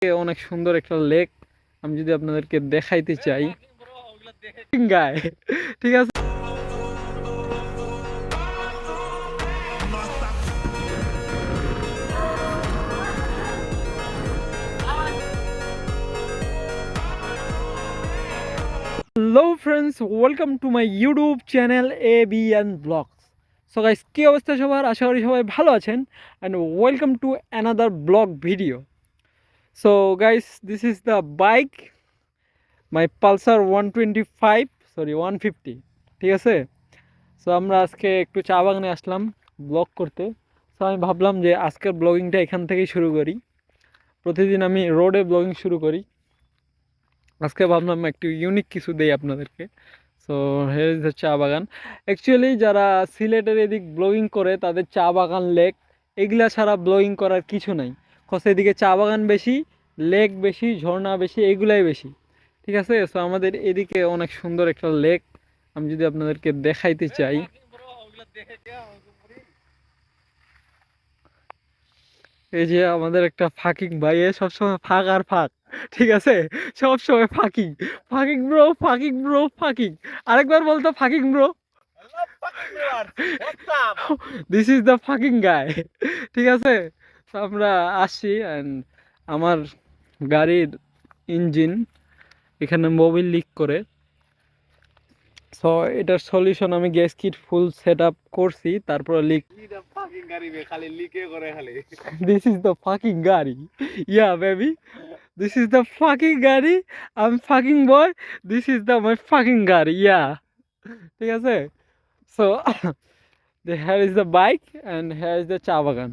অনেক সুন্দর একটা লেক আমি যদি আপনাদেরকে দেখাইতে চাই গায়ে, ঠিক আছে। Hello friends, welcome to my YouTube channel ABN vlogs. So guys, কী অবস্থা সবার? আশা করি সবাই ভালো আছেন and welcome to another vlog video. So guys, this is the bike, my Pulsar 125, sorry 150, ঠিক আছে। সো আমরা আজকে একটু চা বাগানে আসলাম ব্লগ করতে। সো আমি ভাবলাম যে আজকের ব্লগিংটা এখান থেকেই শুরু করি। প্রতিদিন আমি রোডে ব্লগিং শুরু করি, আজকে ভাবলাম একটু ইউনিক কিছু দেই আপনাদেরকে। সো হেয়ার ইজ দ্য চা বাগান। অ্যাকচুয়ালি যারা সিলেটের এদিক ব্লগিং করে তাদের চা বাগান, লেক এগুলা ছাড়া ব্লগিং করার কিছু নাই। কস এদিকে চা বাগান বেশি, লেক বেশি, ঝর্ণা বেশি, এগুলাই বেশি, ঠিক আছে। সো আমাদের এদিকে অনেক সুন্দর একটা লেক আমি যদি আপনাদেরকে দেখাইতে চাই। এই যে আমাদের একটা ফাকিং ভাই, এ সবসময় ফাঁক আর ফাঁক, ঠিক আছে। সবসময় fucking, fucking bro, fucking bro, fucking. আরেকবার বলতো fucking bro. This is the fucking গায়, ঠিক আছে। তো আমরা আসছি অ্যান্ড আমার গাড়ির ইঞ্জিন এখানে মোবিল লিক করে। সো এটার সলিউশন আমি gas kit full set up করছি, তারপর leak. This is the fucking গাড়ি, yeah baby, this is the fucking গাড়ি। I'm fucking boy, this is the my fucking গাড়ি, ইয়া, ঠিক আছে। So here is the bike and here is the চা বাগান।